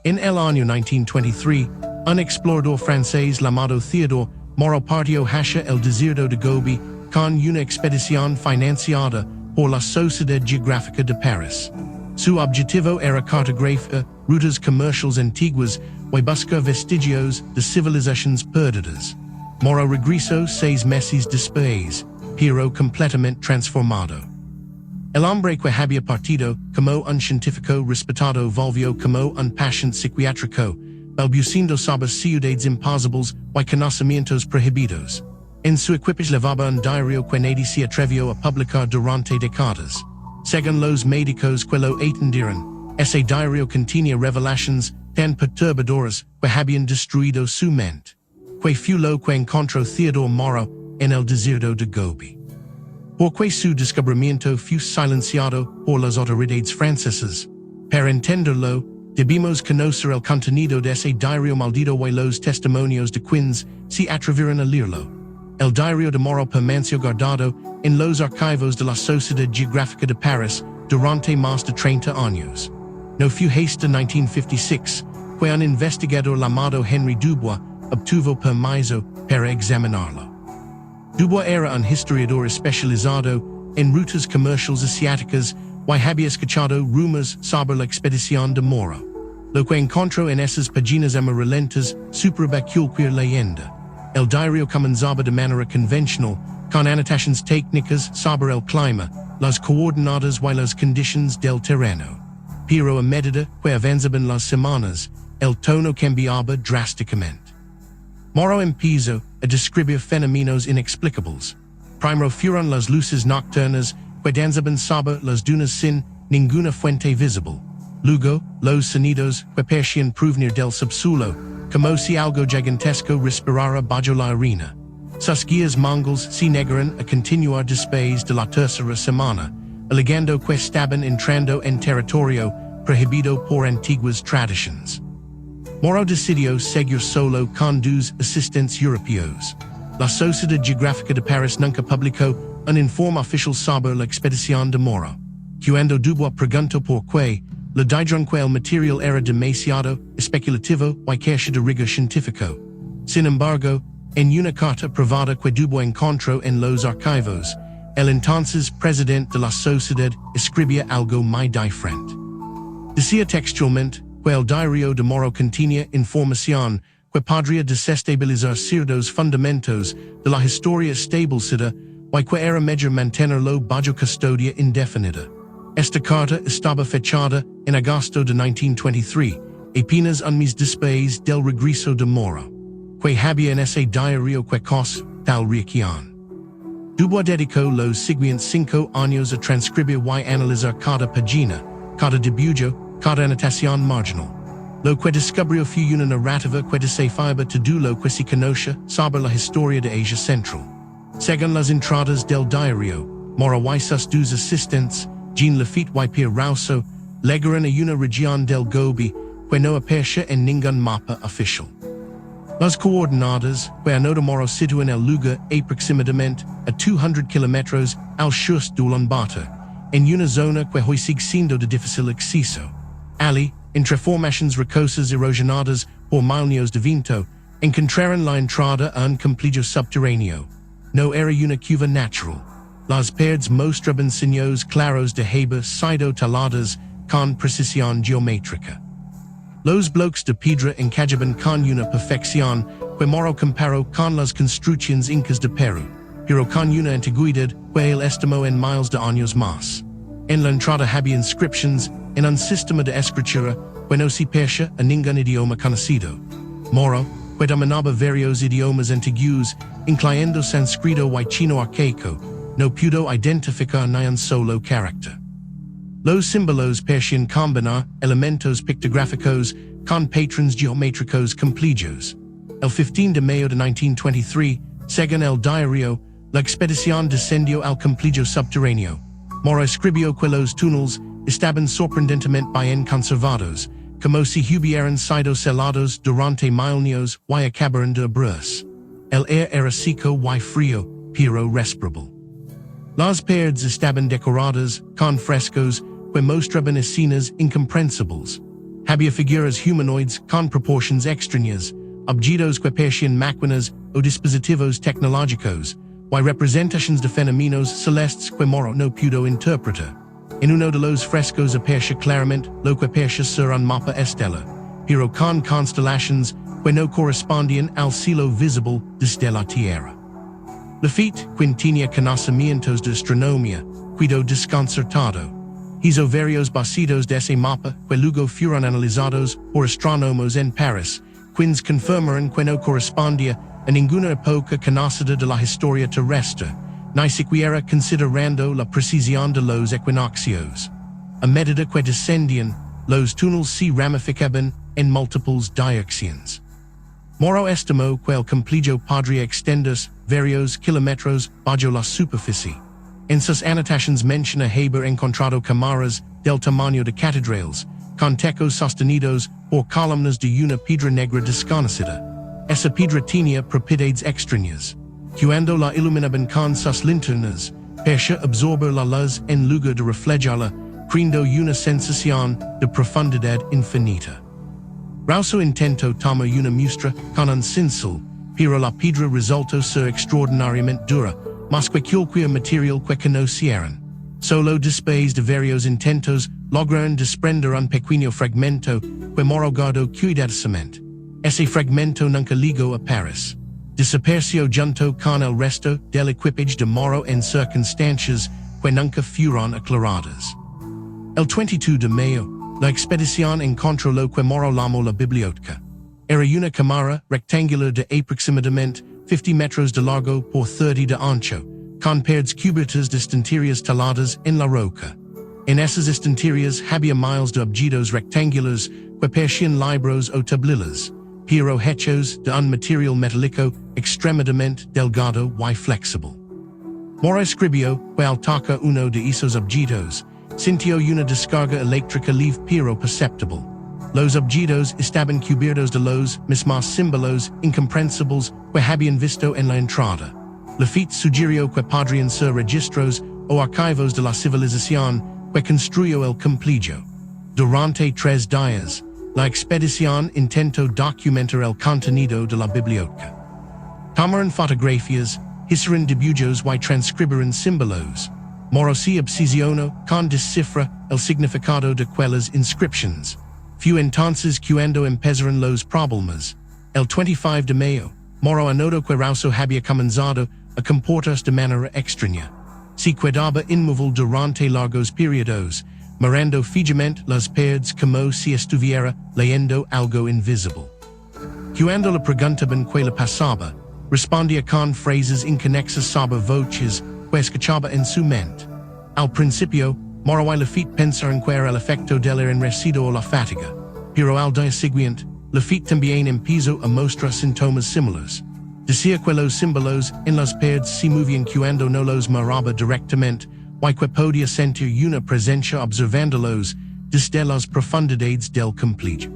En el año 1923, un explorador francés llamado Theodore Moro partió hacia el Deserto de Gobi con una expedición financiada por la Sociedad Geográfica de París. Su objetivo era cartografiar rutas comerciales antiguas y buscar vestigios de civilizaciones perdidas. Moro regresó 6 meses después, pero completamente transformado. El hombre que había partido como un científico respetado volvió como un paciente psiquiátrico, balbuciendo sobre ciudades imposibles y conocimientos prohibidos. En su equipaje llevaba un diario que nadie se atrevió a publicar durante décadas. Según los médicos que lo atendieron, ese diario contenía revelaciones tan perturbadoras que habían destruido su mente. Que fue lo que encontró Theodore Moro en el Deserto de Gobi. Porque su descubrimiento fue silenciado por las autoridades francesas. Para entenderlo, debemos conocer el contenido de ese diario maldito y los testimonios de quienes se atrevieron a leerlo. El diario de Moro permaneció guardado en los archivos de la Sociedad Geográfica de París durante más de 30 años. No fue hasta 1956 que un investigador llamado Henry Dubois obtuvo permiso para examinarlo. Dubois era un historiador especializado en rutas comerciales asiáticas y había escuchado rumores sobre la expedición de Moro. Lo que encontró en esas páginas amarillentas superaba cualquier leyenda. El diario comenzaba de manera convencional, con anotaciones técnicas sobre el clima, las coordenadas y las condiciones del terreno. Pero a medida que avanzaban las semanas, el tono cambiaba drásticamente. Moro empezó a describir fenómenos inexplicables. Primero fueron las luces nocturnas que danzaban sobre las dunas sin ninguna fuente visible. Luego, los sonidos que parecían provenir del subsuelo, como si algo gigantesco respirara bajo la arena. Sus guías mongols se negaron a continuar después de la tercera semana, alegando que estaban entrando en territorio prohibido por antiguas tradiciones. Moro decidió seguir solo con 2 asistentes europeos. La Sociedad Geográfica de París nunca publicó un informe oficial sobre la expedición de Moro. Cuando Dubois preguntó por qué, le dijeron que el material era demasiado especulativo y carece de rigor científico. Sin embargo, en una carta privada que Dubois encontró en los archivos, el entonces presidente de la sociedad escribía algo muy diferente. Decía textualmente que el diario de Moro contenía información que podría desestabilizar ciertos fundamentos de la historia establecida y que era mejor mantenerlo bajo custodia indefinida. Esta carta estaba fechada en agosto de 1923, apenas un mes después del regreso de Moro. Que había en ese diario que cosa tal reacción. Dubois dedicó los siguientes 5 años a transcribir y analizar cada página, cada dibujo, cada anotación marginal. Lo que descubrió fue una narrativa que desafiaba todo lo que se conoce sobre la historia de Asia Central. Según las entradas del diario, Moro y sus 2 asistentes, Jean Lafitte y Pierre Rousseau, llegaron a una región del Gobi que no aparece en ningún mapa oficial. Las coordenadas que anota Moro sitúan el lugar aproximadamente a 200 kilómetros al sur de Ulaanbaatar, en una zona que hoy sigue siendo de difícil acceso. Ali, entre formaciones rocosas erosionadas por milenios de viento, encontraron la entrada a un complejo subterráneo. No era una cueva natural. Las paredes mostraban signos claros de heba sido taladas con precisión geométrica. Los bloques de piedra encajaban con una perfección que Moro comparó con las construcciones incas de Perú, pero con una antigüedad que él estimó en miles de años más. En la entrada había inscripciones en un sistema de escritura que no se parecía a ningún idioma conocido. Moro, que dominaba varios idiomas antiguos, incluyendo sánscrito y chino arcaico, no pudo identificar ni un solo carácter. Los símbolos parecían combinar elementos pictográficos con patrones geométricos complejos. El 15 de mayo de 1923, según el diario, la expedición descendió al complejo subterráneo. Moro escribió que los túneles estaban sorprendentemente bien conservados, como si hubieran sido celados durante milenios y acabaron de abrirse. El aire era seco y frío, pero respirable. Las paredes estaban decoradas con frescos que mostraban escenas incomprensibles. había figuras humanoides con proporciones extrañas, objetos que parecían máquinas o dispositivos tecnológicos, y representaciones de fenómenos celestes que Moro no pudo interpretar. En uno de los frescos aparece claramente lo que aparece sur un mapa estelar, pero con constelaciones que no correspondían al cielo visible desde la Tierra. Lafitte, quien tenía conocimientos de astronomía, quedó desconcertado. Hizo varios bocetos de ese mapa que luego fueron analizados por astrónomos en París, quienes confirmaron que no correspondía a ninguna época conocida de la historia terrestre, ni siquiera considerando la precisión de los equinoccios. A medida que descendían, los túneles se ramificaban en múltiples direcciones. Moro estimó que el complejo podría extenderse varios kilómetros bajo la superficie. En sus anotaciones menciona haber encontrado cámaras del tamaño de catedrales, con tecos sostenidos por columnas de una piedra negra desconocida. Esa piedra tenía propiedades extrañas. Cuando la iluminaban con sus linternas, parecía absorber la luz en lugar de reflejarla, creando una sensación de profundidad infinita. Rosso intentó tomar una muestra con un cincel, pero la piedra resultó ser extraordinariamente dura, más que cualquier material que conocieran. Solo después de varios intentos, lograron desprender un pequeño fragmento que Moro guardó cuidadosamente. Ese fragmento nunca llegó a París. Desapareció junto con el resto del equipaje de Moro en circunstancias que nunca fueron aclaradas. El 22 de mayo, la expedición encontró lo que Moro llamó la biblioteca. Era una cámara rectangular de aproximadamente 50 metros de largo por 30 de ancho, con paredes cubiertas de estanterías taladas en la roca. En esas estanterías había miles de objetos rectangulares que parecían libros o tablillas, pero hechos de un material metálico extremadamente delgado y flexible. Moro escribió que al tocar uno de esos objetos, sintió una descarga eléctrica leve pero perceptible. Los objetos estaban cubiertos de los mismos símbolos incomprensibles que habían visto en la entrada. Lafitte sugirió que podrían ser registros o archivos de la civilización que construyó el complejo. Durante 3 días, la expedición intentó documentar el contenido de la biblioteca. Tomaron fotografías, hicieron dibujos y transcribieron símbolos. Moro se obsesionó con descifrar el significado de aquellas inscripciones. Fue entonces cuando empezaron los problemas. El 25 de mayo, Moro anotó que Rosso había comenzado a comportarse de manera extraña. Se quedaba inmóvil durante largos periodos, mirando fijamente las paredes como si estuviera leyendo algo invisible. Cuando le preguntaban qué le pasaba, respondía con frases inconexas sobre voces que escuchaba en su mente. Al principio, Moro y Lafitte pensaron que era el efecto del enrecido o la fatiga, pero al día siguiente, Lafitte también empezó a mostrar síntomas similares. Decía que los símbolos en las paredes se movían cuando no los miraba directamente, y que podía sentir una presencia observándolos desde las profundidades del complejo.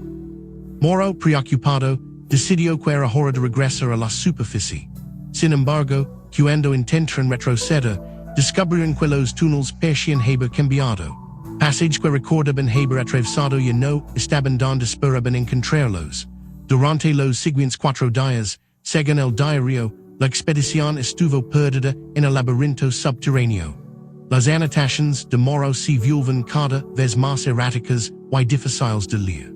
Moro, preocupado, decidió que era hora de regresar a la superficie. Sin embargo, cuando intentaron retroceder, descubrieron que los túneles parecían haber cambiado. Pasajes que recordaban haber atravesado ya no estaban donde esperaban encontrarlos. Durante los siguientes 4 días, según el diario, la expedición estuvo perdida en el laberinto subterráneo. Las anotaciones de Moro se vuelven cada vez más erráticas y difíciles de leer.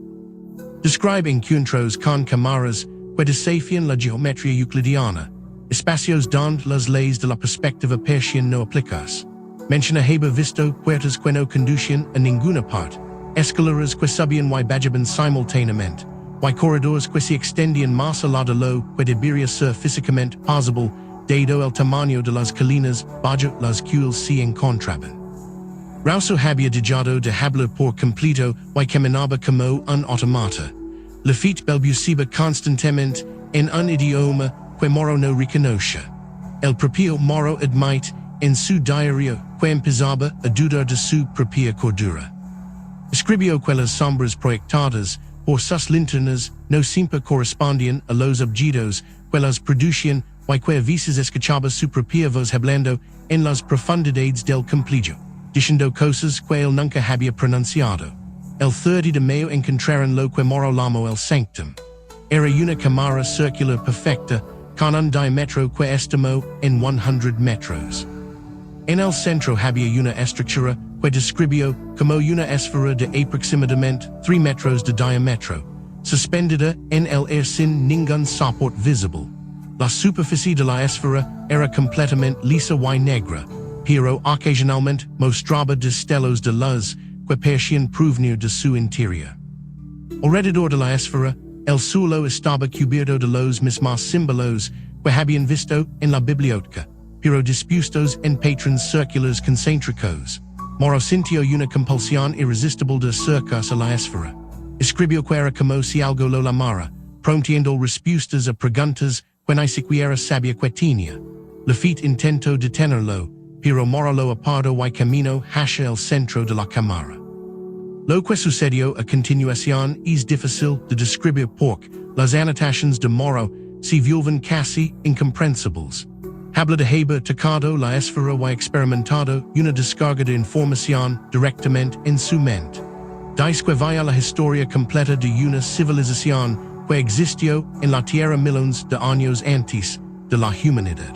Describe encuentros con cámaras que desafían la geometría euclidiana, espacios donde las leyes de la perspectiva parecían no aplicarse. Menciona haber visto puertas que no conducían a ninguna parte, escaleras que subían y bajaban simultáneamente, y corredores que se extendían más allá de lo que debería ser físicamente posible, dado el tamaño de las colinas bajo las cuales se encontraban. Rosso había dejado de hablar por completo y caminaba como un automata. Lafitte balbuceaba constantemente en un idioma que Moro no reconocía. El propio Moro admite en su diario que empezaba a dudar de su propia cordura. Escribió que las sombras proyectadas por sus linternas no siempre correspondían a los objetos que las producían y que a veces escuchaba su propia voz hablando en las profundidades del complejo, diciendo cosas que él nunca había pronunciado. el 30 de mayo encontraron lo que moro lamo el sanctum. Era una cámara circular perfecta, con un diámetro que estimó en 100 metros. En el centro había una estructura que describió como una esfera de aproximadamente 3 metros de diámetro, suspendida en el aire sin ningún soporte visible. La superficie de la esfera era completamente lisa y negra, pero ocasionalmente mostraba destellos de luz que parecían provenir de su interior. Alrededor de la esfera, el suelo estaba cubierto de los mismos símbolos que habían visto en la biblioteca, pero dispuestos en patrones circulares concéntricos. Moro sintió una compulsión irresistible de acercarse a la esfera. Escribió que era como si algo lo lamara, prometiendo respuestas a preguntas que ni siquiera sabía que tenía. Lafitte intentó detenerlo, pero Moro lo apartó y caminó hacia el centro de la cámara. Lo que sucedió a continuación es difícil de describir porque las anotaciones de Moro se vuelven casi incomprensibles. Habla de haber tocado la esfera y experimentado una descarga de información directamente en su mente. Dice que vaya la historia completa de una civilización que existió en la Tierra millones de años antes de la humanidad.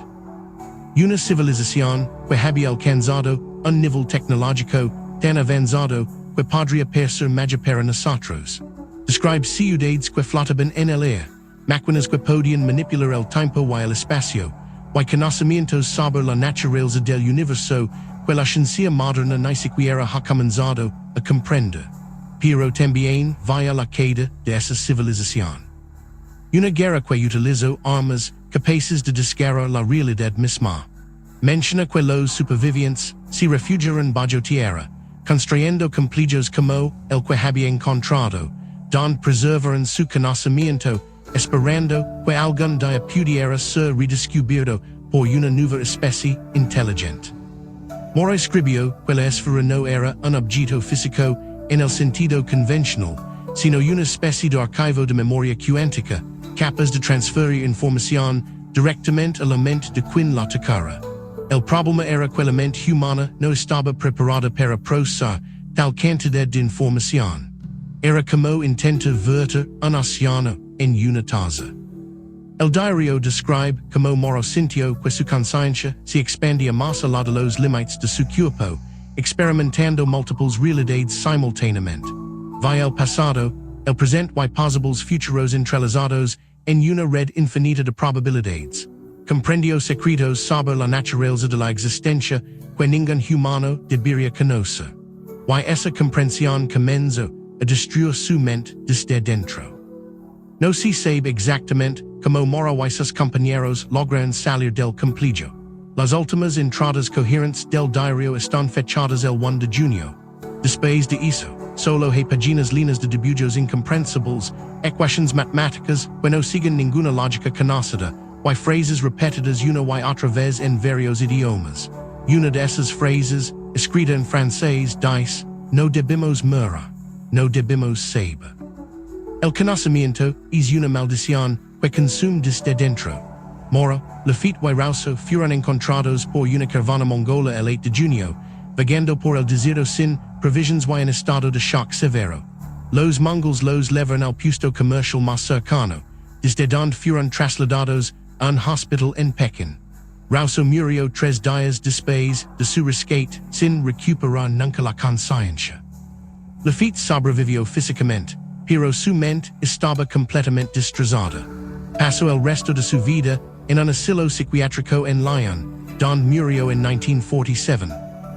Una civilización que había alcanzado un nivel tecnológico tan avanzado que podría parecer magia para nosotros. Describe ciudades que flotaban en el aire, máquinas que podían manipular el tiempo y el espacio, y conocimientos sobre la naturaleza del universo que la ciencia moderna ni siquiera ha comenzado a comprender. Pero también vaya la caída de esa civilización. Una guerra que utilizó armas capaces de desgarrar la realidad misma. Menciona que los supervivientes se refugiaron bajo tierra, construyendo complejos como el que había encontrado, donde preservaron su conocimiento, esperando que algún día pudiera ser redescubierto por una nueva especie inteligente. Moro escribió que la esfera no era un objeto físico en el sentido convencional, sino una especie de archivo de memoria cuántica, capaz de transferir información directamente a la mente de quien la tocara. El problema era que la mente humana no estaba preparada para procesar tal cantidad de información. Era como intentar verter un océano en una taza. El diario describe como Moro sintió que su conciencia se expandía más allá de los límites de su cuerpo, experimentando múltiples realidades simultáneamente. Vaya el pasado, el presente y posibles futuros entrelazados en una red infinita de probabilidades. Comprendió secretos sobre la naturaleza de la existencia que ningún humano debería conocer. Y esa comprensión comenzó a destruir su mente desde dentro. No se sabe exactamente cómo Moro y sus compañeros lograron salir del complejo. Las últimas entradas coherentes del diario están fechadas el 1 de junio. Después de eso, solo hay páginas llenas de dibujos incomprensibles, ecuaciones matemáticas que no siguen ninguna lógica conocida, y frases repetidas una y otra vez en varios idiomas. Una de esas frases, escrita en francés, dice, no debemos morir, no debemos saber. El conocimiento es una maldición que consume desde dentro. Moro, Lafitte y Rosto fueron encontrados por una caravana mongola el 8 de junio, vagando por el desierto sin provisiones y en estado de shock severo. Los mongols los llevaron al puesto comercial más cercano, desde donde fueron trasladados a un hospital en Pekín. Rosto murió 3 días después de su rescate sin recuperar nunca la conciencia. Lafitte sobrevivió físicamente, pero su mente estaba completamente destrozada. Pasó el resto de su vida en un asilo psiquiátrico en Lyon, donde murió en 1947.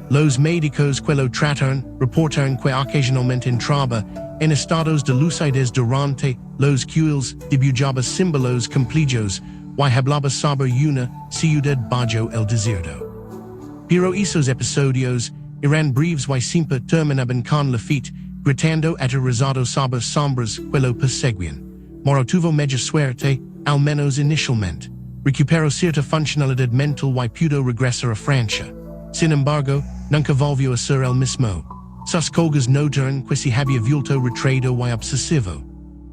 Los médicos que lo trataron reportaron que ocasionalmente entraba en estados de lucidez durante los cuales dibujaba símbolos complejos y hablaba sobre una ciudad bajo el desierto. Pero esos episodios eran breves y siempre terminaban con Lafitte gritando aterrorizado sobre sombras que lo perseguían. Moro tuvo media suerte, al menos inicialmente. Recuperó cierta funcionalidad mental y pudo regresar a Francia. Sin embargo, nunca volvió a ser el mismo. Sus colgas notaron que se había vuelto retraído y obsesivo.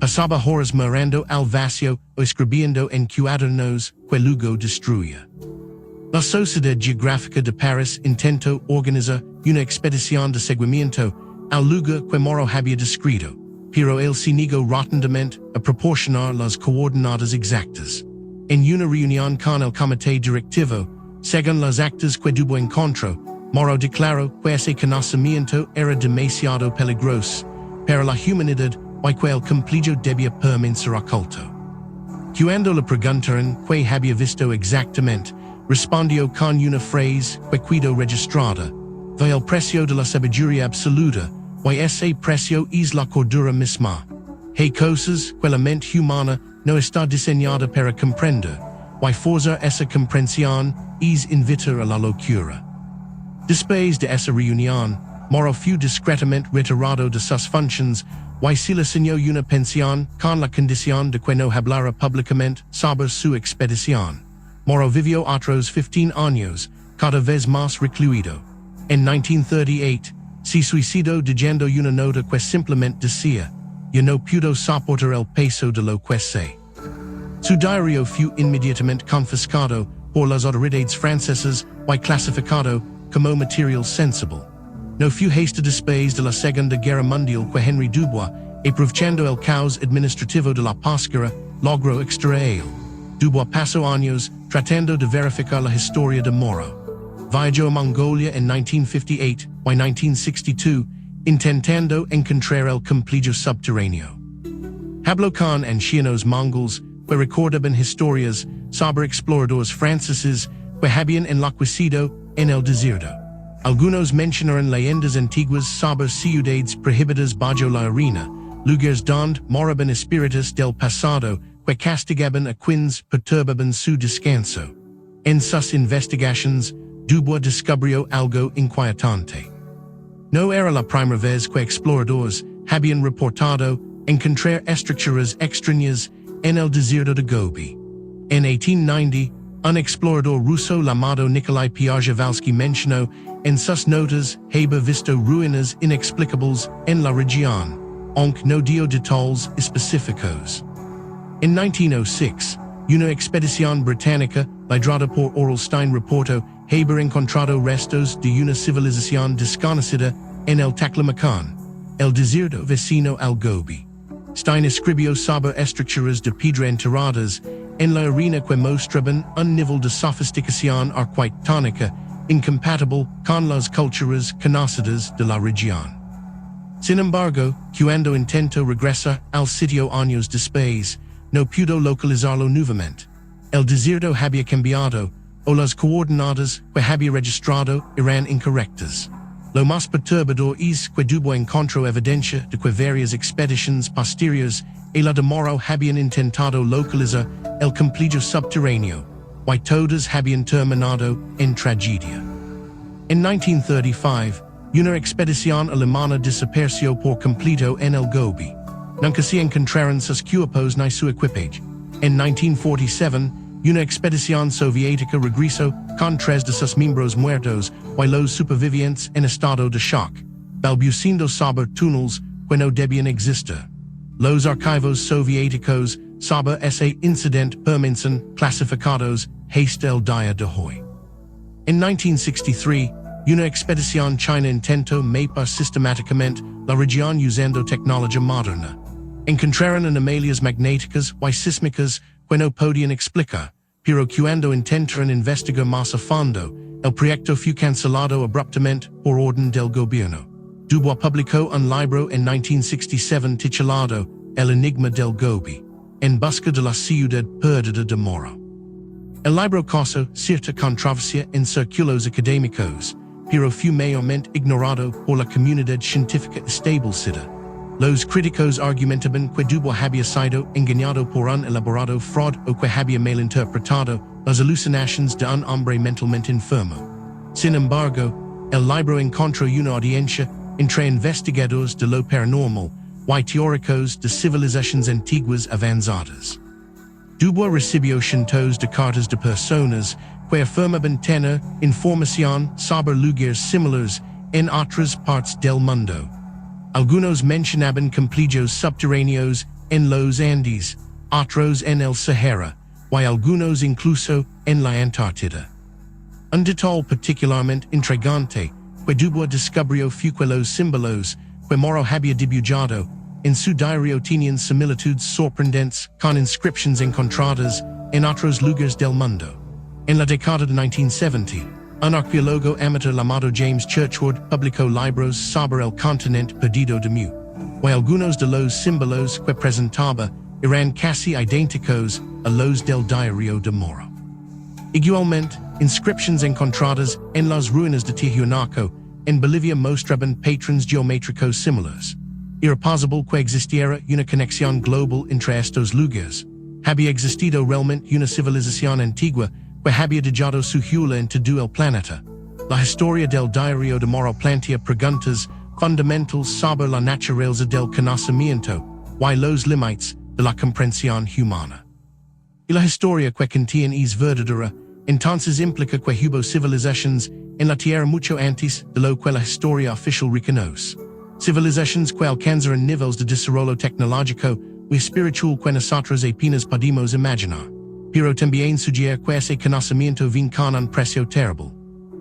Pasaba horas mirando al vacío o escribiendo en cuadernos que luego destruía. La Sociedad Geográfica de París intentó organizar una expedición de seguimiento al lugar que moro había descrito, pero el cinigo rotundamente a proporcionar las coordenadas exactas. En una reunión con el comité directivo, según las actas que tuvo encontrado, Moro declaró que ese conocimiento era demasiado peligroso para la humanidad y que el cumplido debía permanecer oculto. Cuando le preguntaron que había visto exactamente, respondió con una frase que quedó registrada: "Ve el precio de la sabiduría absoluta, y ese precio es la cordura misma. Hay cosas que la mente humana no está diseñada para comprender, y forzar esa comprensión es invitar a la locura." Después de esa reunión, Moro fue discretamente retirado de sus funciones y se le asignó una pensión con la condición de que no hablara públicamente sobre su expedición. Moro vivió otros 15 años, cada vez más recluido. En 1938, se suicidó diciendo una nota que simplemente decía: "Yo no puedo soportar el peso de lo que sé." Su diario fue inmediatamente confiscado por las autoridades francesas y clasificado como material sensible. No fue hasta después de la Segunda Guerra Mundial que Henry Dubois, aprovechando el caos administrativo de la posguerra, logró extraerlo. Dubois pasó años tratando de verificar la historia de Moro. Viajó a Mongolia en 1958 y 1962, intentando encontrar el cumplido subterráneo. Habló con ancianos mongols que recordaban historias sobre exploradores franceses que habían enloquecido en el desierto. Algunos mencionaron leyendas antiguas sobre ciudades prohibidas bajo la arena, lugares donde moraban espíritus del pasado que castigaban a quienes perturbaban su descanso. En sus investigaciones, Dubois descubrió algo inquietante. No era la primera vez que exploradores habían reportado encontrar estructuras extrañas en el Deserto de Gobi. En 1890, un explorador ruso llamado Nikolai Piagevalsky mencionó en sus notas haber visto ruinas inexplicables en la región, aunque no dio detalles específicos. En 1906, una expedición británica liderada por Orlstein reportó haber encontrado restos de una civilización desconocida en el Taklamakan, el desierto vecino al Gobi. Stein escribió sobre estructuras de piedra enterradas en la arena que mostraban un nivel de sofisticación arquitectónica incompatible con las culturas conocidas de la región. Sin embargo, cuando intentó regresar al sitio años después, no pudo localizarlo nuevamente. El desierto había cambiado, o las coordenadas que había registrado eran incorrectas. Lo más perturbador es que Dubois encontró evidencia de que varias expediciones posteriores a la de Moro habían intentado localizar el cumplido subterráneo, y todas habían terminado en tragedia. En 1935, una expedición alemana desapareció por completo en el Gobi. Nunca se encontraron sus cuerpos ni su equipaje. En 1947, una expedición soviética regresó con 3 de sus miembros muertos y los supervivientes en estado de shock, balbuciendo sobre túneles que no debían existir. Los archivos soviéticos sobre ese incidente permanecen clasificados hasta el día de hoy. En 1963, una expedición china intentó mapar sistemáticamente la región usando tecnología moderna. Encontraron anomalias magnéticas y sísmicas que no podían explicar, pero cuando intentaron investigar más a fondo, el proyecto fue cancelado abruptamente por orden del gobierno. Dubois publicó un libro en 1967 titulado El enigma del Gobi, en busca de la ciudad perdida de Moro. El libro causó cierta controversia en círculos académicos, pero fue mayormente ignorado por la comunidad científica establecida. Los críticos argumentaban que Dubois había sido engañado por un elaborado fraude o que había malinterpretado las alucinaciones de un hombre mentalmente enfermo. Sin embargo, el libro encontró una audiencia entre investigadores de lo paranormal y teóricos de civilizaciones antiguas avanzadas. Dubois recibió cientos de cartas de personas que afirmaban tener información sobre lugares similares en otras partes del mundo. Algunos mencionaban cumplidos subterráneos en los Andes, otros en el Sahara, y algunos incluso en la Antártida. Un detalle particularmente intrigante que Dubois descubrió fue que los símbolos que moro había dibujado en su diario tenían similitudes sorprendentes con inscripciones encontradas en otros lugares del mundo. En la década de 1970, un arqueólogo amateur llamado James Churchward publicó libros sobre el continente perdido de Mu, y algunos de los símbolos que presentaba eran casi idénticos a los del diario de Moro. Igualmente, inscripciones encontradas en las ruinas de Tiahuanaco en Bolivia mostraban patrones geométricos similares. Era posible que existiera una conexión global entre estos lugares. Había existido realmente una civilización antigua que había dejado su huella en todo el planeta. La historia del diario de Moro plantea preguntas fundamentales sobre la naturaleza del conocimiento y los límites de la comprensión humana. Y la historia que contiene es verdadera, entonces implica que hubo civilizaciones en la Tierra mucho antes de lo que la historia oficial reconoce. Civilizaciones que alcanzaron niveles de desarrollo tecnológico y espiritual que nosotros apenas podemos imaginar. Pero también sugiere que ese conocimiento vino con un precio terrible.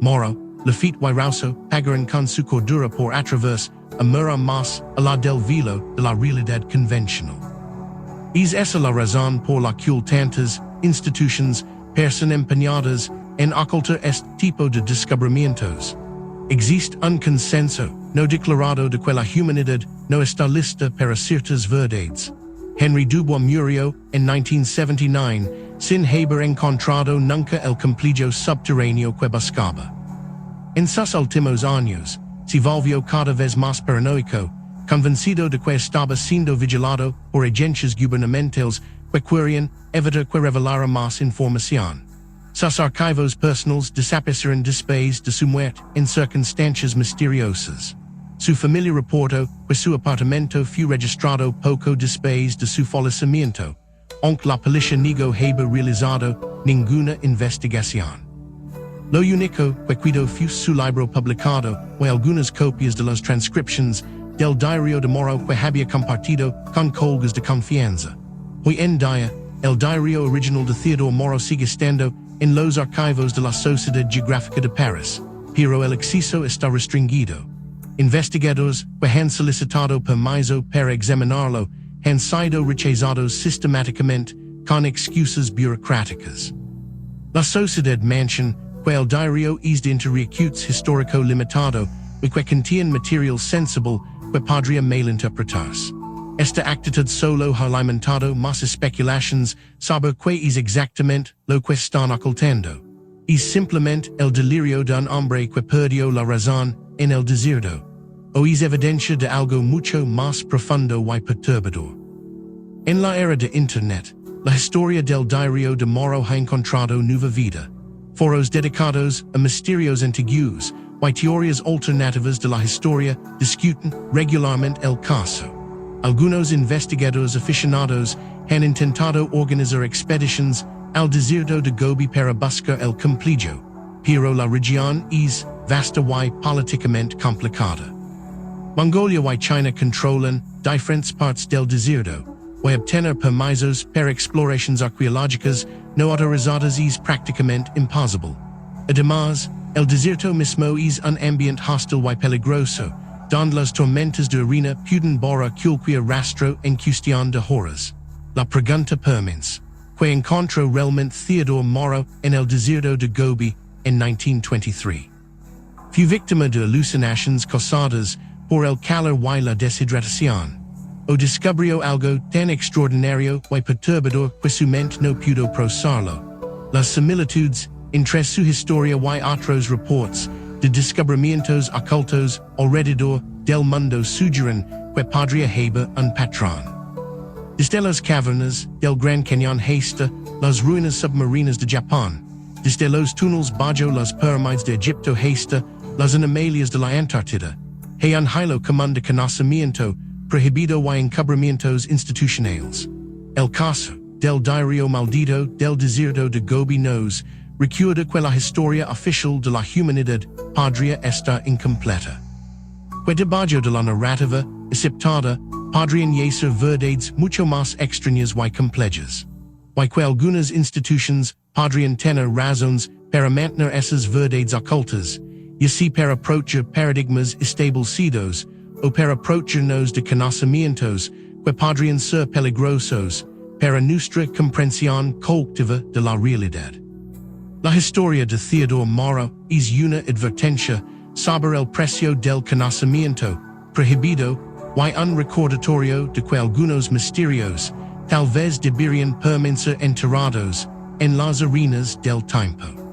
Moro, Lafitte y Rousseau pagaron con su cordura por atreverse a mirar más allá del velo de la realidad convencional. Es esa la razón por la que tantas instituciones parecen empeñadas en ocultar este tipo de descubrimientos. Existe un consenso no declarado de que la humanidad no está lista para ciertas verdades. Henry Dubois murió en 1979 sin haber encontrado nunca el complejo subterráneo que buscaba. En sus últimos años, se volvió cada vez más paranoico, convencido de que estaba siendo vigilado por agencias gubernamentales que querían evitar que revelara más información. Sus archivos personales desaparecieron después de su muerte en circunstancias misteriosas. Su familia reportó que su apartamento fue registrado poco después de su fallecimiento, aunque la policía negó haber realizado ninguna investigación. Lo único que quedó fue su libro publicado y algunas copias de las transcripciones del diario de Moro que había compartido con colgas de confianza. Hoy en día, el diario original de Theodore Moro sigue estando en los archivos de la Sociedad Geográfica de París, pero el acceso está restringido. Investigadores que han solicitado permiso para examinarlo han sido rechazados sistemáticamente con excusas burocráticas. La sociedad menciona que el diario es de interrecutes histórico limitado y que contiene material sensible que podría malinterpretarse. Esta actitud solo ha alimentado más especulaciones sobre qué es exactamente lo que están ocultando. Es simplemente el delirio de un hombre que perdió la razón en el desierto, o es evidencia de algo mucho más profundo y perturbador. En la era de Internet, la historia del diario de Moro ha encontrado nueva vida. Foros dedicados a misterios antiguos y teorías alternativas de la historia discuten regularmente el caso. Algunos investigadores aficionados han intentado organizar expediciones al Deserto de Gobi para buscar el complejo, pero la región es vasta y políticamente complicada. Mongolia y China controlan diferentes partes del desierto, y obtener permisos para exploraciones arqueológicas no autorizadas es prácticamente imposible. Además, el desierto mismo es un ambiente hostil y peligroso, donde las tormentas de arena pueden borrar cualquier rastro en cuestión de horas. La pregunta permanece: ¿qué encontró realmente Theodore Moro en el Deserto de Gobi en 1923? Fue víctima de alucinaciones causadas por el calor y la deshidratación, o descubrió algo tan extraordinario y perturbador que su mente no pudo procesarlo. Las similitudes entre su historia y otros reportes de descubrimientos ocultos alrededor del mundo sugieren que podría haber un patrón. Desde las cavernas del Gran Cañón hasta las ruinas submarinas de Japón, desde los túneles bajo las pirámides de Egipto hasta las anomalias de la Antártida, hay un hilo común de conocimiento prohibido y encubrimientos institucionales. El caso del diario maldito del Deserto de Gobi nos recuerda que la historia oficial de la humanidad podría estar incompleta. Que debajo de la narrativa aceptada podrían yacer verdades mucho más extrañas y complejas. Y que algunas instituciones podrían tener razones para mantener esas verdades ocultas, y así para aprovechar paradigmas establecidos opera prochernos de conocimientos, que podrían ser peligrosos, para nuestra comprensión colectiva de la realidad. La historia de Theodore Moro es una advertencia sobre el precio del conocimiento prohibido y un recordatorio de que algunos misterios tal vez deberían permanecer enterrados en las arenas del tiempo.